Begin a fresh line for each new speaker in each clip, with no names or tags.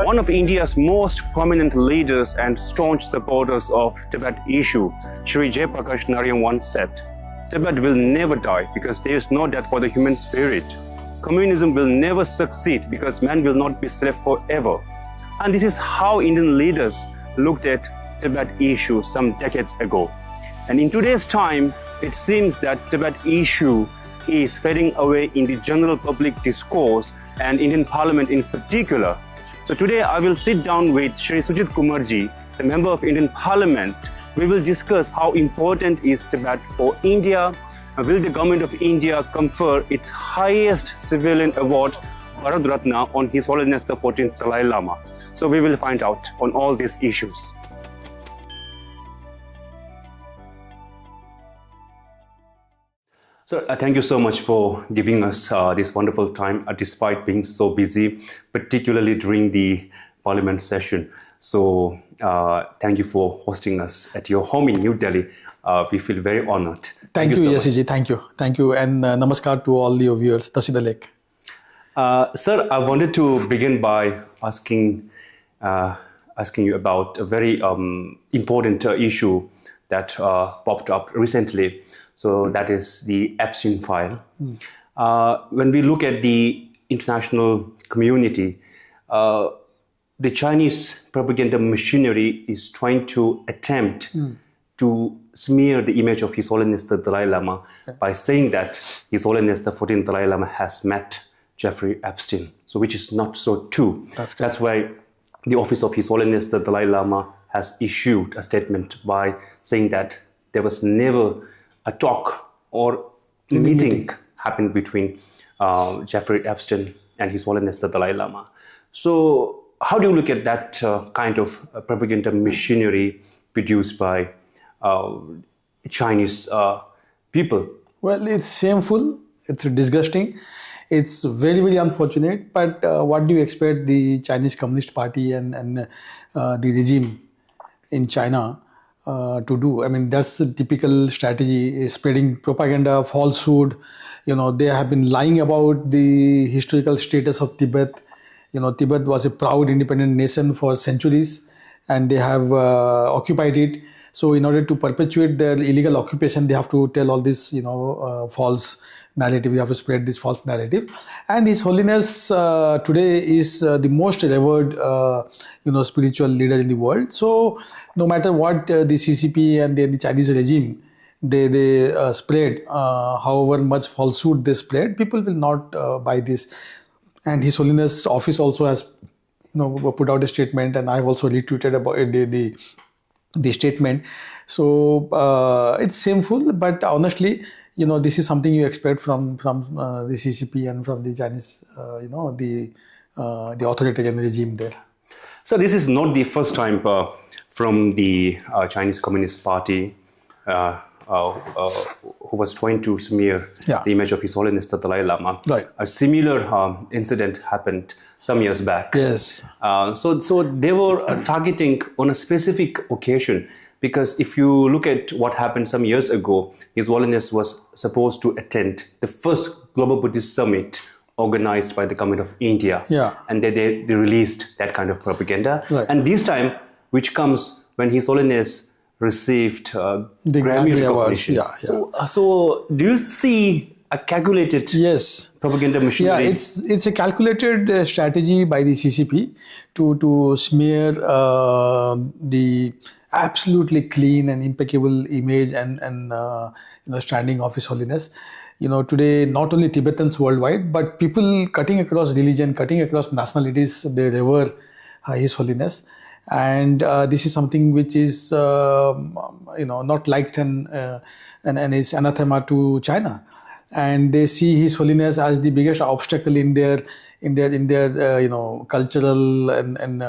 One of India's most prominent leaders and staunch supporters of Tibet issue, Shri Jayaprakash Narayam once said, "Tibet will never die because there is no death for the human spirit. Communism will never succeed because man will not be slave forever." And this is how Indian leaders looked at Tibet issue some decades ago. And in today's time, it seems that Tibet issue is fading away in the general public discourse and Indian Parliament in particular. So today I will sit down with Shri Sujit Kumarji, the member of Indian Parliament. We will discuss how important is Tibet for India. Will the government of India confer its highest civilian award, Bharat Ratna, on His Holiness the 14th Dalai Lama? So we will find out on all these issues. So thank you so much for giving us this wonderful time despite being so busy, particularly during the Parliament session. So thank you for hosting us at your home in New Delhi. We feel very honored.
Thank you, Yasiji. Thank you. Thank you. And namaskar to all your viewers. Tasidalek.
Sir, I wanted to begin by asking you about a very important issue that popped up recently. So that is the Epstein file. When we look at the international community, the Chinese propaganda machinery is trying to attempt to smear the image of His Holiness the Dalai Lama by saying that His Holiness the 14th Dalai Lama has met Jeffrey Epstein, so which is not so true. That's why the office of His Holiness the Dalai Lama has issued a statement by saying that there was never a talk or meeting happened between Jeffrey Epstein and His Holiness the Dalai Lama. So how do you look at that kind of propaganda machinery produced by Chinese people?
Well, it's shameful. It's disgusting. It's very, very unfortunate. But what do you expect the Chinese Communist Party and the regime in China to do? I mean, that's the typical strategy, spreading propaganda, falsehood. They have been lying about the historical status of Tibet. Tibet was a proud independent nation for centuries and they have occupied it. So in order to perpetuate their illegal occupation, they have to tell all this, false narrative. We have to spread this false narrative. And His Holiness today is the most revered, spiritual leader in the world. So no matter what the CCP and the Chinese regime, they spread, however much falsehood they spread, people will not buy this. And His Holiness office also has, put out a statement, and I have also retweeted about the statement. So it's shameful, but honestly, this is something you expect from the CCP and from the Chinese, the authoritarian regime there.
So this is not the first time from the Chinese Communist Party who was trying to smear the image of His Holiness the Dalai Lama.
Right.
A similar incident happened some years back.
Yes.
So they were targeting on a specific occasion, because if you look at what happened some years ago, His Holiness was supposed to attend the first Global Buddhist Summit organized by the government of India.
Yeah. And
they released that kind of propaganda.
Right.
And this time, which comes when His Holiness received the Grammy recognition.
Yeah.
So do you see a calculated propaganda machinery?
Yeah, it's a calculated strategy by the CCP to smear the absolutely clean and impeccable image and standing of His Holiness. Today not only Tibetans worldwide, but people cutting across religion, cutting across nationalities, they revere His Holiness. And this is something which is not liked and is anathema to China. And they see His Holiness as the biggest obstacle in their cultural and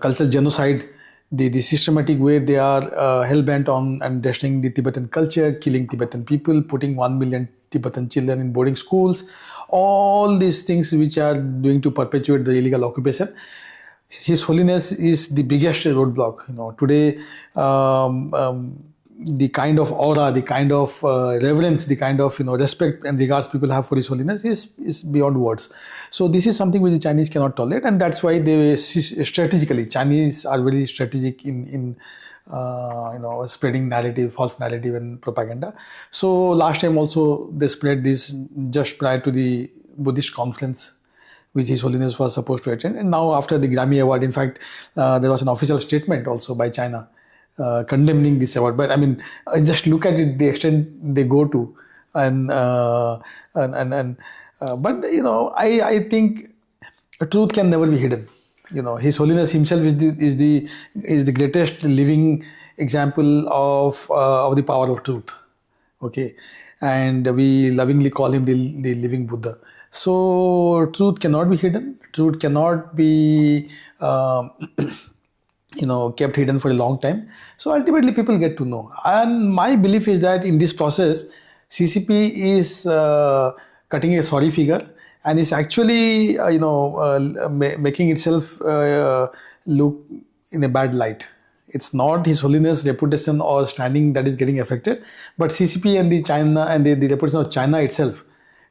cultural genocide, the systematic way they are hell-bent on and destroying the Tibetan culture, killing Tibetan people, putting 1 million Tibetan children in boarding schools, all these things which are doing to perpetuate the illegal occupation. His Holiness is the biggest roadblock. Today, the kind of aura, the kind of reverence, the kind of respect and regards people have for His Holiness is beyond words. So this is something which the Chinese cannot tolerate, and that's why they strategically, Chinese are very strategic in spreading narrative, false narrative and propaganda. So last time also they spread this just prior to the Buddhist conference which His Holiness was supposed to attend, and now after the Grammy Award, in fact, there was an official statement also by China condemning this award. But I mean, just look at it, the extent they go to, but I think truth can never be hidden. His Holiness himself is the greatest living example of the power of truth. Okay, and we lovingly call him the living Buddha. So truth cannot be hidden. Truth cannot be kept hidden for a long time. So ultimately people get to know. And my belief is that in this process, CCP is cutting a sorry figure and is actually making itself look in a bad light. It's not His Holiness reputation or standing that is getting affected, but CCP and the China and the reputation of China itself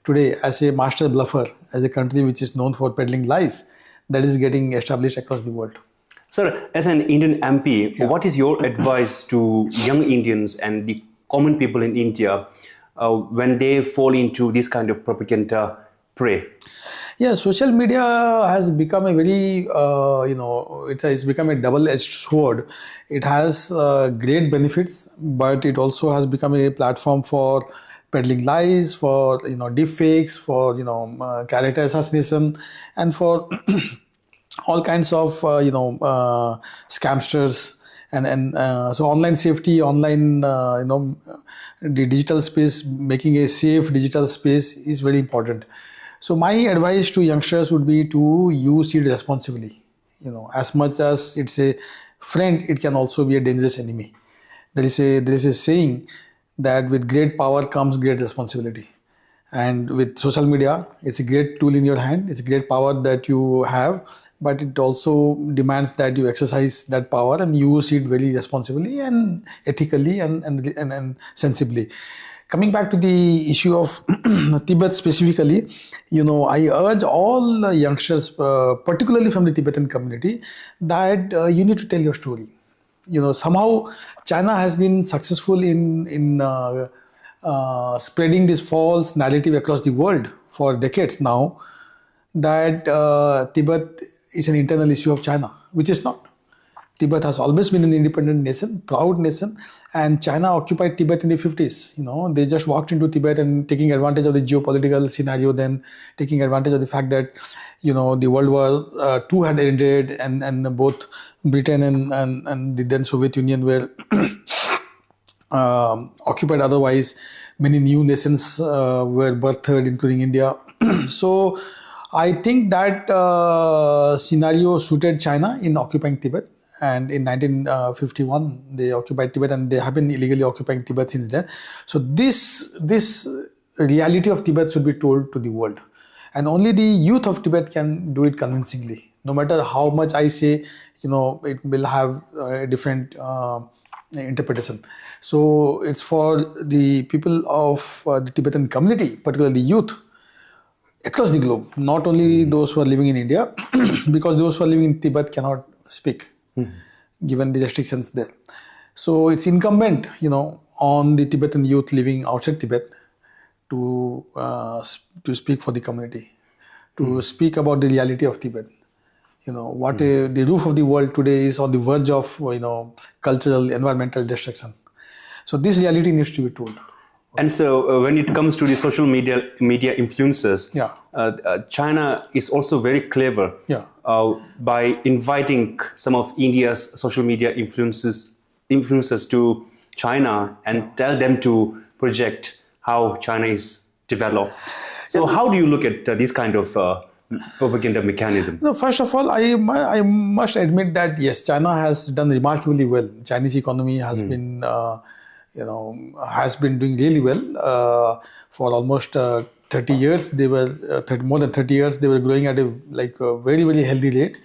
today as a master bluffer, as a country which is known for peddling lies, that is getting established across the world.
Sir, as an Indian MP, what is your advice to young Indians and the common people in India when they fall into this kind of propaganda prey?
Yeah, social media has become a very, it has become a double-edged sword. It has great benefits, but it also has become a platform for peddling lies, for deepfakes, for character assassination, and for all kinds of scamsters, and so online safety, online the digital space, making a safe digital space is very important. So my advice to youngsters would be to use it responsibly. As much as it's a friend, it can also be a dangerous enemy. There is a saying that with great power comes great responsibility. And with social media, it's a great tool in your hand. It's a great power that you have, but it also demands that you exercise that power and use it very responsibly and ethically and sensibly. Coming back to the issue of Tibet specifically, I urge all youngsters, particularly from the Tibetan community, that you need to tell your story. Somehow China has been successful in spreading this false narrative across the world for decades now, that Tibet is an internal issue of China, which is not. Tibet has always been an independent nation, proud nation, and China occupied Tibet in the 50s. They just walked into Tibet and taking advantage of the geopolitical scenario, then taking advantage of the fact that the World War II had ended, and both Britain and the then Soviet Union were occupied. Otherwise, many new nations were birthed, including India. So I think that scenario suited China in occupying Tibet. And in 1951, they occupied Tibet, and they have been illegally occupying Tibet since then. So this reality of Tibet should be told to the world. And only the youth of Tibet can do it convincingly. No matter how much I say, it will have a different interpretation. So it's for the people of the Tibetan community, particularly youth, across the globe, not only those who are living in India, because those who are living in Tibet cannot speak, given the restrictions there. So it's incumbent, on the Tibetan youth living outside Tibet to speak for the community, to speak about the reality of Tibet. The roof of the world today is on the verge of, cultural, environmental destruction. So this reality needs to be told.
And so when it comes to the social media influencers, China is also very clever by inviting some of India's social media influencers to China and tell them to project how China is developed. So how do you look at this kind of propaganda mechanism?
No, first of all, I must admit that yes, China has done remarkably well. Chinese economy has been has been doing really well for almost 30 years. They were more than 30 years. They were growing at a very, very healthy rate,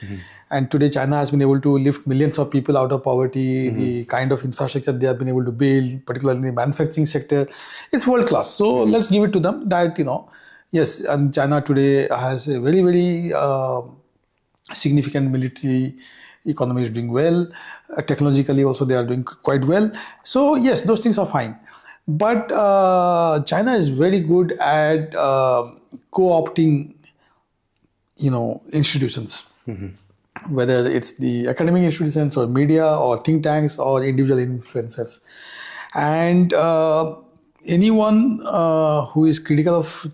And today, China has been able to lift millions of people out of poverty. The kind of infrastructure they have been able to build, particularly in the manufacturing sector, it's world class. So let's give it to them that, yes, and China today has a very, very significant military economy is doing well. Technologically also they are doing quite well. So yes, those things are fine. But China is very good at co-opting, institutions, whether it's the academic institutions or media or think tanks or individual influencers. And anyone who is critical of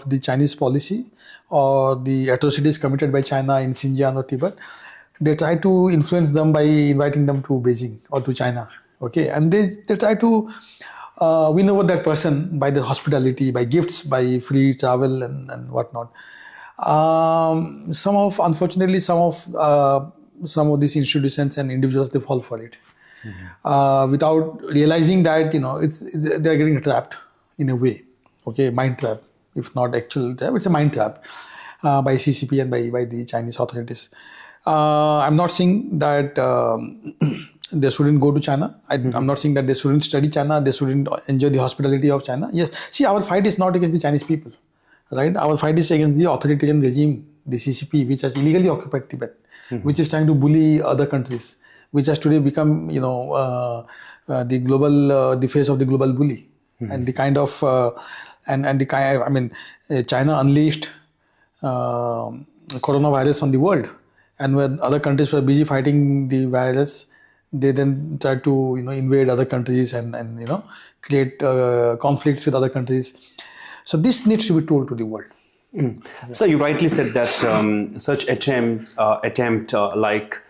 the Chinese policy or the atrocities committed by China in Xinjiang or Tibet, they try to influence them by inviting them to Beijing or to China. Okay, and they try to win over that person by their hospitality, by gifts, by free travel and whatnot. Unfortunately, some of these institutions and individuals, they fall for it without realizing that they are getting trapped in a way. Okay, mind trap, if not actual trap, it's a mind trap by CCP and by the Chinese authorities. I'm not saying that they shouldn't go to China. I'm not saying that they shouldn't study China. They shouldn't enjoy the hospitality of China. Yes, see, our fight is not against the Chinese people, right? Our fight is against the authoritarian regime, the CCP, which has illegally occupied Tibet, which is trying to bully other countries, which has today become, the global, the face of the global bully, and the kind of, China unleashed coronavirus on the world, and when other countries were busy fighting the virus, they then tried to invade other countries and create conflicts with other countries. So this needs to be told to the world.
So you rightly said that such attempt like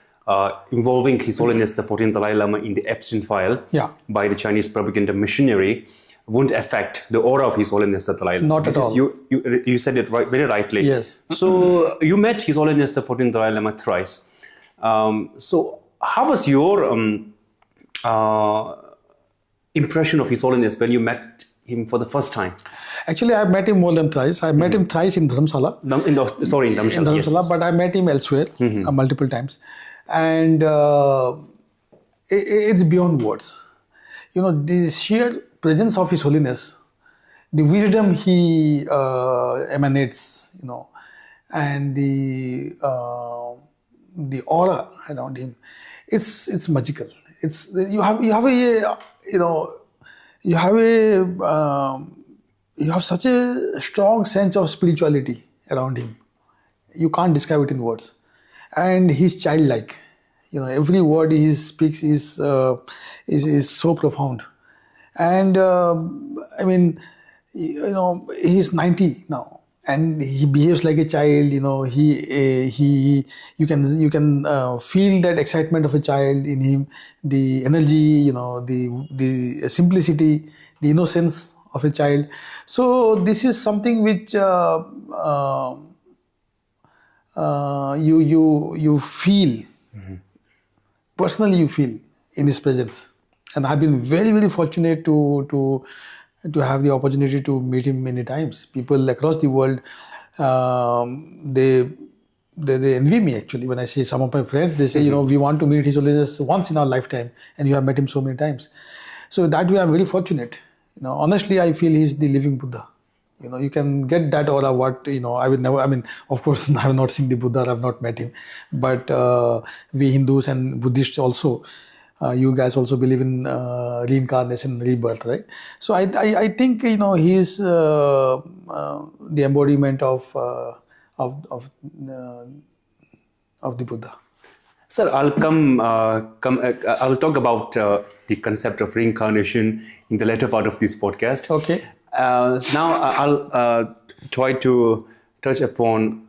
involving His Holiness the 14th Dalai Lama in the Epstein file by the Chinese propaganda machinery won't affect the aura of His Holiness the Dalai Lama.
Not at all.
You said it very rightly.
Yes.
So you met His Holiness the 14th Dalai Lama thrice. So how was your impression of His Holiness when you met him for the first time?
Actually, I've met him more than thrice. I met him thrice in Dharamsala.
In Dharamsala,
yes. But I met him elsewhere multiple times. And it's beyond words. The sheer presence of His Holiness, the wisdom he emanates, and the aura around him, it's magical. You have such a strong sense of spirituality around him. You can't describe it in words. And he's childlike. Every word he speaks is so profound. And he's 90 now, and he behaves like a child. You can feel that excitement of a child in him, the energy, the simplicity, the innocence of a child. So this is something which you feel, personally you feel in his presence. And I've been very, very fortunate to have the opportunity to meet him many times. People across the world, they envy me actually. When I say, some of my friends, they say, we want to meet His Holiness once in our lifetime, and you have met him so many times. So that way I'm very fortunate. Honestly, I feel he's the living Buddha. You can get that aura. I would never, of course, I have not seen the Buddha, I have not met him. But we Hindus and Buddhists also, you guys also believe in reincarnation, rebirth, right? So I think, he is the embodiment of the Buddha.
Sir, I'll I'll talk about the concept of reincarnation in the later part of this podcast.
Okay.
Now I'll try to touch upon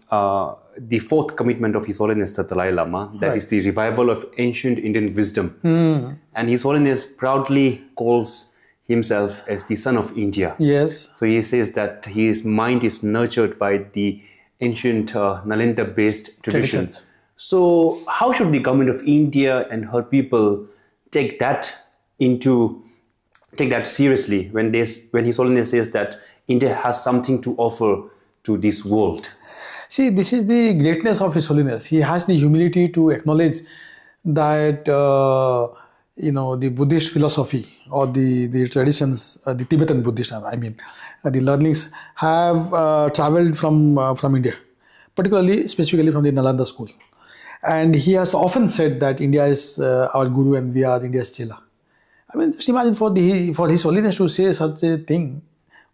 the fourth commitment of His Holiness the Dalai Lama, that is the revival of ancient Indian wisdom. And His Holiness proudly calls himself as the son of India.
Yes.
So he says that his mind is nurtured by the ancient Nalanda-based traditions. So how should the government of India and her people take that seriously when His Holiness says that India has something to offer to this world?
See, this is the greatness of His Holiness. He has the humility to acknowledge that the Buddhist philosophy or the traditions, the Tibetan Buddhist, I mean, the learnings have traveled from India, particularly specifically from the Nalanda school. And he has often said that India is our guru and we are India's chela. I mean, just imagine for His Holiness to say such a thing.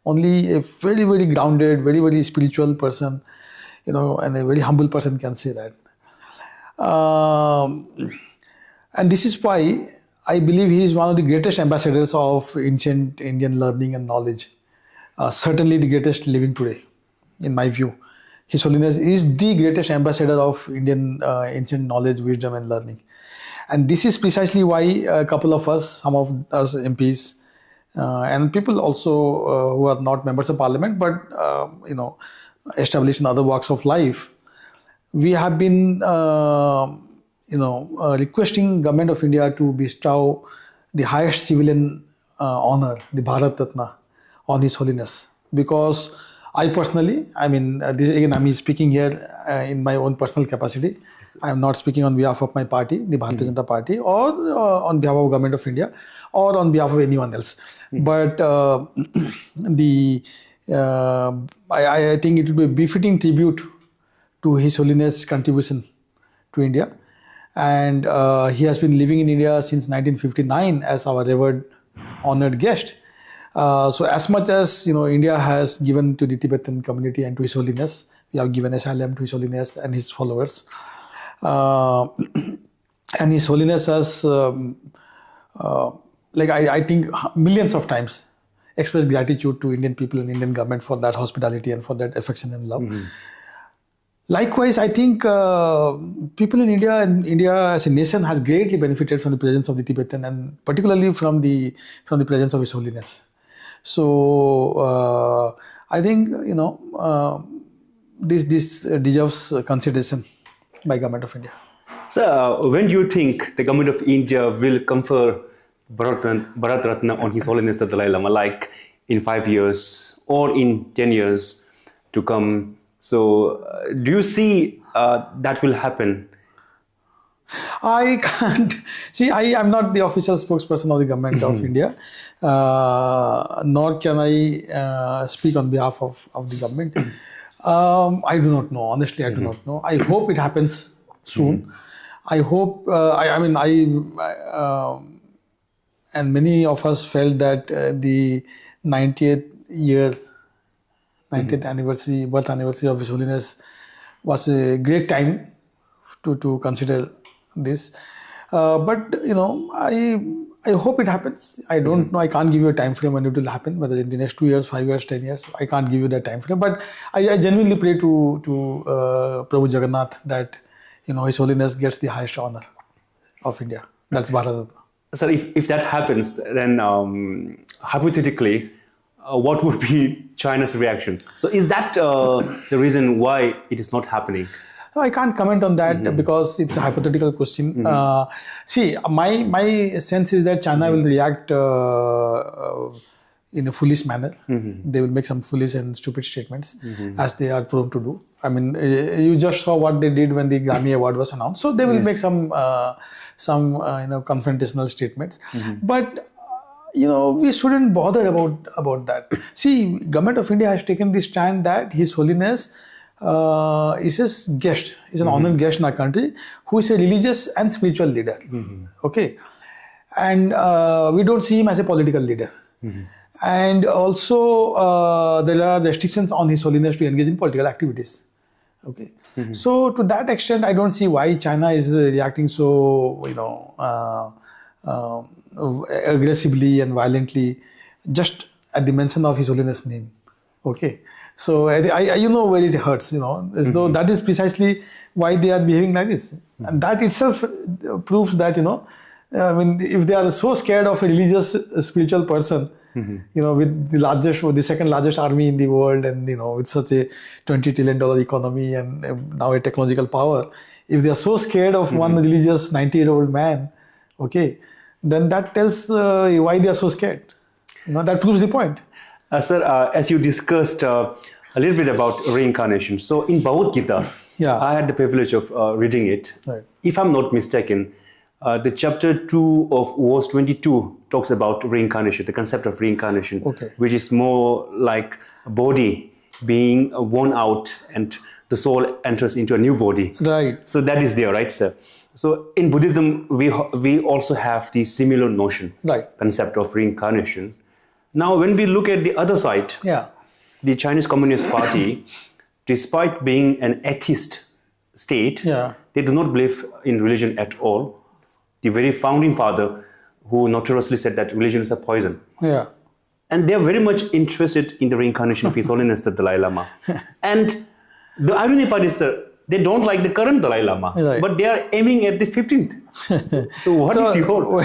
Only a very, very grounded, very, very spiritual person, and a very humble person can say that. And this is why I believe he is one of the greatest ambassadors of ancient Indian learning and knowledge. Certainly the greatest living today, in my view. His Holiness is the greatest ambassador of Indian ancient knowledge, wisdom and learning. And this is precisely why a couple of us, some of us MPs, and people also who are not members of parliament, but established in other walks of life, we have been requesting Government of India to bestow the highest civilian honor, the Bharat Ratna, on His Holiness. Because I personally, this again, I'm speaking here in my own personal capacity. I am not speaking on behalf of my party, the Bharatiya Janata Party, or on behalf of Government of India, or on behalf of anyone else. But I think it would be a befitting tribute to His Holiness' contribution to India. And he has been living in India since 1959 as our revered, honored guest. So as much as India has given to the Tibetan community and to His Holiness, we have given asylum to His Holiness and his followers. And His Holiness has, I think, millions of times expressed gratitude to Indian people and Indian government for that hospitality and for that affection and love. Likewise, I think people in India and India as a nation has greatly benefited from the presence of the Tibetan and particularly from the presence of His Holiness. So I think this deserves consideration by Government of India.
So when do you think the Government of India will confer Bharat Ratna on His Holiness the Dalai Lama, like in 5 years or in 10 years to come? So do you see that will happen?
I can't see. I am not the official spokesperson of the Government of India, nor can I speak on behalf of the government. I do not know. Honestly, I do not know. I hope it happens soon. I hope. And many of us felt that the 90th anniversary, birth anniversary of His Holiness was a great time to consider this. But I hope it happens. I don't know. I can't give you a time frame when it will happen, whether in the next 2 years, 5 years, 10 years. I can't give you that time frame. But I genuinely pray to Prabhu Jagannath that His Holiness gets the highest honor of India. That's Bharat Ratna.
Sir, if that happens, then hypothetically, what would be China's reaction? So is that the reason why it is not happening?
No, I can't comment on that because it's a hypothetical question. See, my sense is that China will react in a foolish manner. They will make some foolish and stupid statements as they are prone to do. I mean, you just saw what they did when the Grammy Award was announced. So they will make some confrontational statements. But we shouldn't bother about that. See, Government of India has taken the stand that His Holiness is his guest, is an honored guest in our country, who is a religious and spiritual leader. Okay, and we don't see him as a political leader. And also, there are restrictions on His Holiness to engage in political activities. Okay, so to that extent, I don't see why China is reacting so aggressively and violently just at the mention of His Holiness' name. Okay, so I where it hurts, as though that is precisely why they are behaving like this, and that itself proves that if they are so scared of a religious spiritual person, with the second largest army in the world, and with such a $20 trillion economy and now a technological power, if they are so scared of one religious 90-year-old man, okay, then that tells why they are so scared. That proves the point.
Sir, as you discussed, a little bit about reincarnation. So in Bhagavad Gita,
Yeah.
I had the privilege of reading it.
Right.
If I'm not mistaken, the chapter 2 of verse 22 talks about reincarnation, the concept of reincarnation,
Okay.
which is more like a body being worn out and the soul enters into a new body.
Right.
So that is there, right, sir? So in Buddhism, we also have the similar notion,
Right.
concept of reincarnation. Now, when we look at the other side,
Yeah.
the Chinese Communist Party, despite being an atheist state,
Yeah.
they do not believe in religion at all. The very founding father, who notoriously said that religion is a poison.
Yeah.
And they're very much interested in the reincarnation of His Holiness the Dalai Lama. And the irony part is, sir, they don't like the current Dalai Lama,
Right.
but they are aiming at the 15th. So what is your...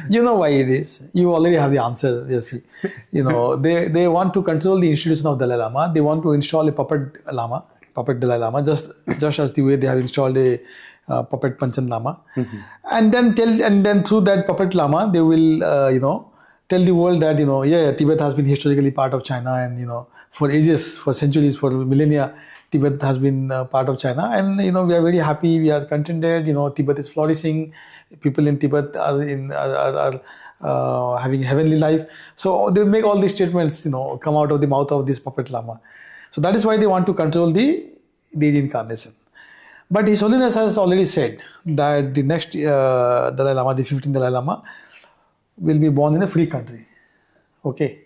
You know why it is. You already have the answer, Yasi. You know, they want to control the institution of Dalai Lama. They want to install a puppet Dalai Lama, just as the way they have installed a puppet Panchen Lama. And then through that puppet Lama, they will, tell the world that, Tibet has been historically part of China, and, for ages, for centuries, for millennia, Tibet has been part of China, and we are very happy, we are contented. Tibet is flourishing. People in Tibet are having heavenly life. So they make all these statements, come out of the mouth of this puppet Lama. So that is why they want to control the reincarnation. But His Holiness has already said that the next Dalai Lama, the 15th Dalai Lama, will be born in a free country. Okay,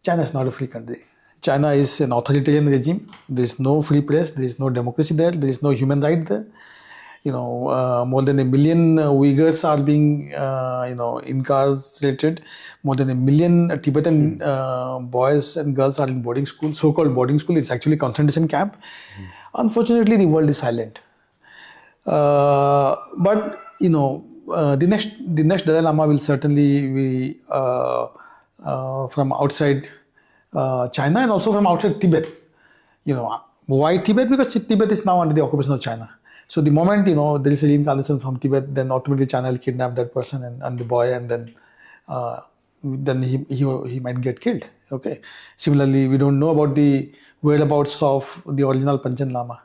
China is not a free country. China is an authoritarian regime. There is no free press. There is no democracy there. There is no human right there. More than 1 million Uyghurs are being, incarcerated. More than 1 million Tibetan boys and girls are in boarding school, so-called boarding school. It's actually a concentration camp. Unfortunately, the world is silent. But the next Dalai Lama will certainly be from outside China, and also from outside Tibet. Why Tibet? Because Tibet is now under the occupation of China. So the moment there is a reincarnation from Tibet, then automatically China will kidnap that person and the boy, and then he might get killed. Okay. Similarly, we don't know about the whereabouts of the original Panchen Lama,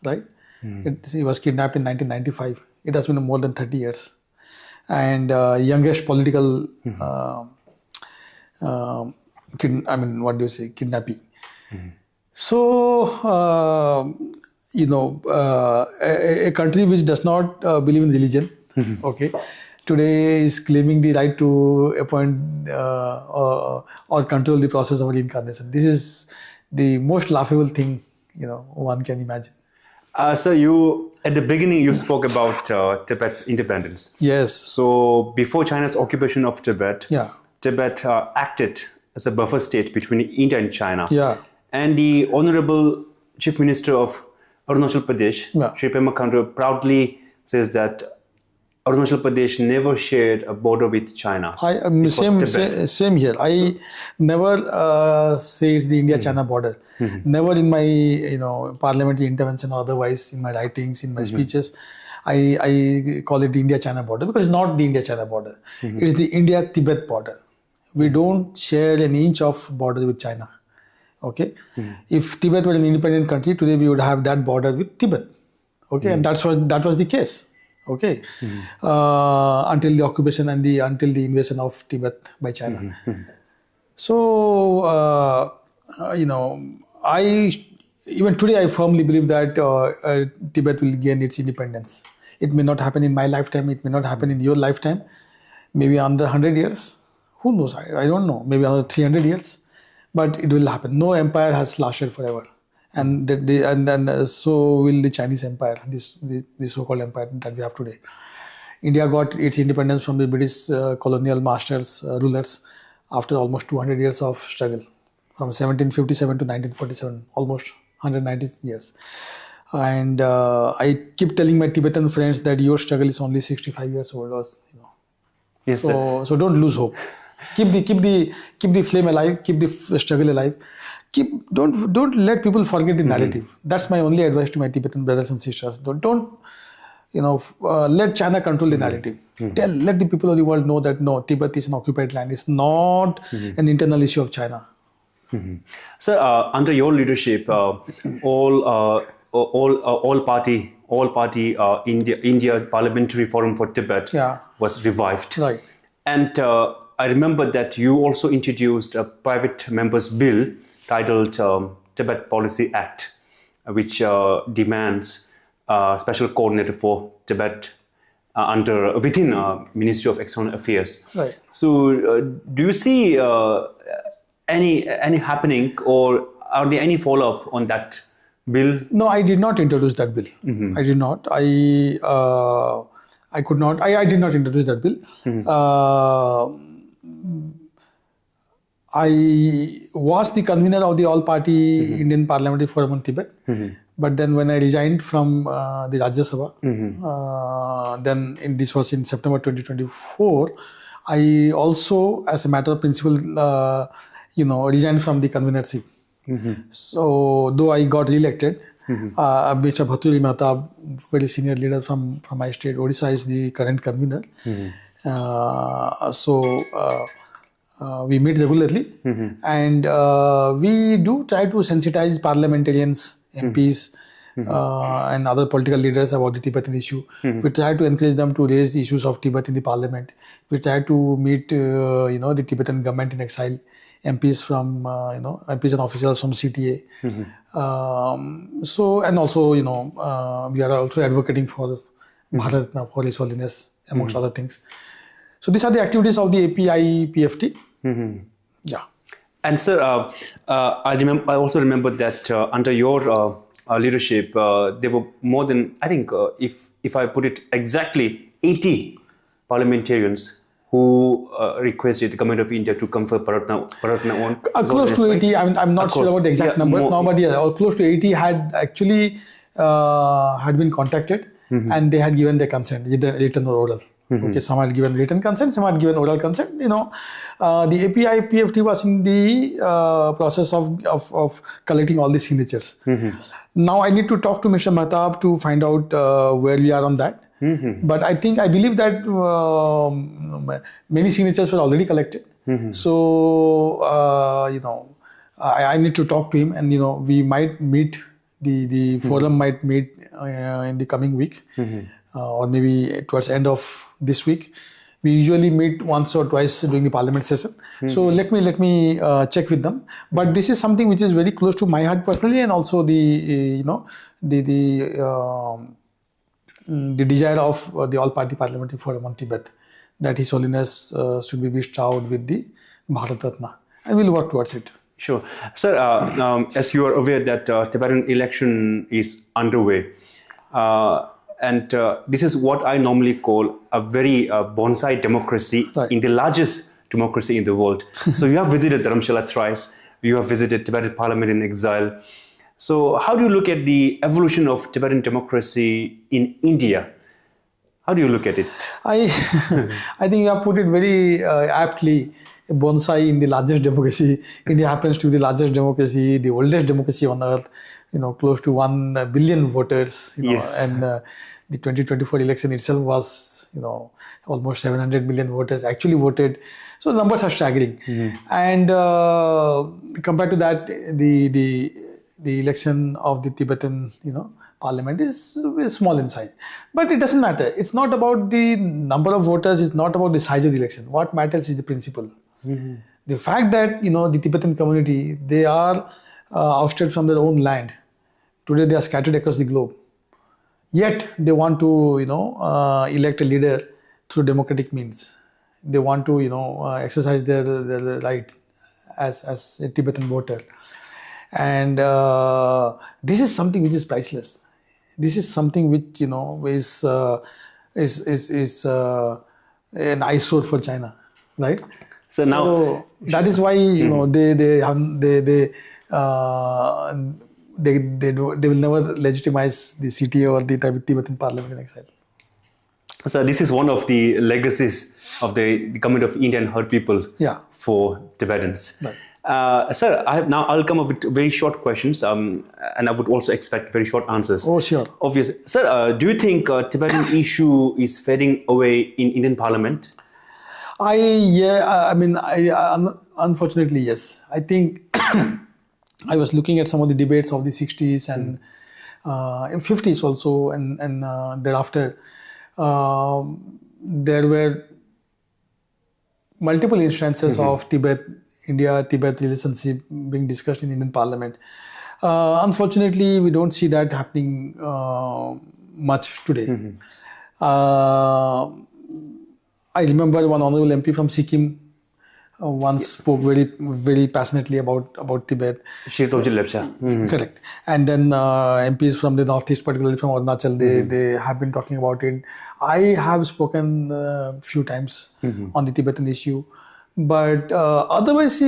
right? He was kidnapped in 1995. It has been more than 30 years. And youngest political, kidnappee. So, a country which does not believe in religion, okay, today is claiming the right to appoint or control the process of reincarnation. This is the most laughable thing, one can imagine.
So at the beginning, you spoke about Tibet's independence.
Yes.
So before China's occupation of Tibet,
Yeah.
Tibet acted as a buffer state between India and China.
Yeah.
And the Honorable Chief Minister of Arunachal Pradesh,
Yeah.
Sri Pema Khandu, proudly says that Arunachal Pradesh never shared a border with China.
Same here. I never say it's the India-China border. Never in my parliamentary intervention or otherwise, in my writings, in my speeches, I call it the India-China border, because it's not the India-China border. It is the India-Tibet border. We don't share an inch of border with China. Okay, if Tibet were an independent country, today we would have that border with Tibet. Okay, and that was the case. Okay, until the occupation and until the invasion of Tibet by China. So even today I firmly believe that Tibet will gain its independence. It may not happen in my lifetime. It may not happen in your lifetime. Maybe another 100 years. Who knows? I don't know. Maybe another 300 years. But it will happen. No empire has lasted forever, and so will the Chinese empire, this so-called empire that we have today. India got its independence from the British colonial masters, rulers, after almost 200 years of struggle, from 1757 to 1947, almost 190 years. And I keep telling my Tibetan friends that your struggle is only 65 years old.
Yes, sir.
So don't lose hope. Keep the flame alive. Keep the struggle alive. Don't let people forget the narrative. That's my only advice to my Tibetan brothers and sisters. Don't let China control the narrative. Let the people of the world know that no, Tibet is an occupied land. It's not an internal issue of China.
So, under your leadership, all party India Parliamentary Forum for Tibet
Yeah.
was revived.
Right.
And I remember that you also introduced a private members bill titled Tibet Policy Act, which demands a special coordinator for Tibet within Ministry of External Affairs.
Right.
So, do you see any happening, or are there any follow up on that bill?
No, I did not introduce that bill. I did not. I could not. I did not introduce that bill. I was the convener of the all-party Indian Parliamentary Forum on Tibet. But then when I resigned from the Rajya Sabha, this was in September 2024, I also, as a matter of principle, resigned from the convenership. So, though I got re-elected, Mr. Bhaturi Mehta, very senior leader from my state, Odisha, is the current convener. We meet regularly, and we do try to sensitize parliamentarians, MPs, and other political leaders about the Tibetan issue. We try to encourage them to raise the issues of Tibet in the parliament. We try to meet, the Tibetan government in exile, MPs from, MPs and officials from CTA. And also, we are also advocating for Bharat Ratna, for His Holiness, amongst other things. So these are the activities of the API PFT. Yeah.
And sir, I also remember that under your leadership, there were more than, I think, if I put it exactly, 80 parliamentarians who requested the government of India to confer Bharat on.
Close to 80. I'm not sure about the exact numbers. Nobody, close to 80 had actually had been contacted, and they had given their consent, either written or oral. Okay, some had given written consent, some had given oral consent. The API PFT was in the process of collecting all the signatures. Now I need to talk to Mr. Mehtab to find out where we are on that. But I believe that many signatures were already collected. So I need to talk to him, and we might meet. The forum might meet in the coming week, or maybe towards the end of this week. We usually meet once or twice during the parliament session. So let me check with them. But this is something which is very close to my heart personally, and also the desire of the all-party parliamentary forum on Tibet, that His Holiness should be bestowed with the Bharat Ratna, and we'll work towards it.
Sure. Sir, as you are aware that Tibetan election is underway, and this is what I normally call a very bonsai democracy, in the largest democracy in the world. So you have visited Dharamshala thrice, you have visited Tibetan Parliament in exile. So how do you look at the evolution of Tibetan democracy in India? How do you look at it? I
think you have put it very aptly. Bonsai in the largest democracy. India happens to be the largest democracy, the oldest democracy on earth, close to 1 billion voters,
yes.
And the 2024 election itself was, almost 700 million voters actually voted. So the numbers are staggering. And compared to that, the election of the Tibetan, parliament is small in size. But it doesn't matter. It's not about the number of voters. It's not about the size of the election. What matters is the principle. The fact that, the Tibetan community, they are ousted from their own land. Today they are scattered across the globe. Yet they want to, elect a leader through democratic means. They want to, exercise their right as a Tibetan voter. And this is something which is priceless. This is something which, is an eyesore for China, right?
So now
that is why they will never legitimize the CTA or the Tibetan Parliament in exile.
So this is one of the legacies of the government of India and her people for Tibetans.
Right.
Sir, I'll come up with very short questions, and I would also expect very short answers.
Oh, sure.
Obviously. Sir, do you think Tibetan issue is fading away in Indian Parliament?
Unfortunately, yes. I think I was looking at some of the debates of the 60s and 50s also, and thereafter. There were multiple instances of India-Tibet relationship being discussed in Indian Parliament. Unfortunately, we don't see that happening much today. I remember one honorable MP from Sikkim once spoke very passionately about Tibet. Correct. And then MPs from the northeast, particularly from Arunachal, they have been talking about it. I have spoken a few times on the Tibetan issue, but otherwise,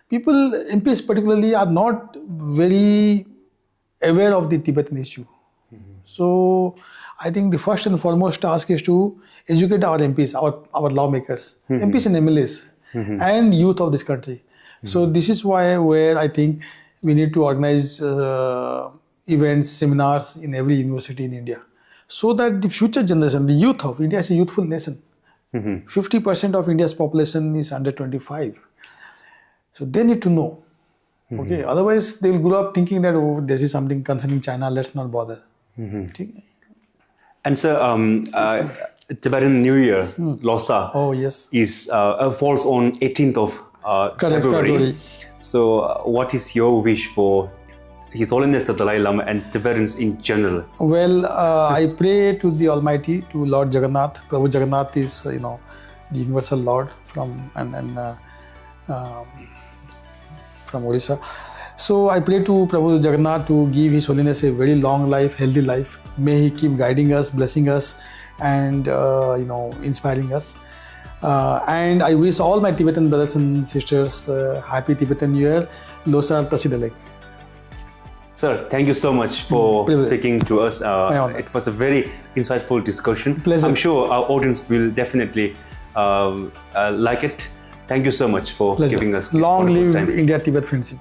people, MPs particularly, are not very aware of the Tibetan issue. So I think the first and foremost task is to educate our MPs, our lawmakers, MPs and MLAs, and youth of this country. So this is where I think we need to organize events, seminars in every university in India, so that the future generation, the youth of India is a youthful nation. 50% of India's population is under 25. So they need to know. Okay, otherwise they will grow up thinking that, oh, this is something concerning China, let's not bother.
And so, Tibetan New Year, Losar, is falls on 18th of February. So, what is your wish for His Holiness the Dalai Lama and Tibetans in general?
Well, I pray to the Almighty, to Lord Jagannath. Prabhu Jagannath is, the universal Lord from Odisha. So I pray to Prabhu Jagannath to give His Holiness a very long life, healthy life. May He keep guiding us, blessing us, and inspiring us. And I wish all my Tibetan brothers and sisters happy Tibetan New Year. Losar Tasidalek.
Sir, thank you so much for speaking to us. It was a very insightful discussion.
Pleasure.
I'm sure our audience will definitely like it. Thank you so much for giving us this
long live
time.
India-Tibet friendship.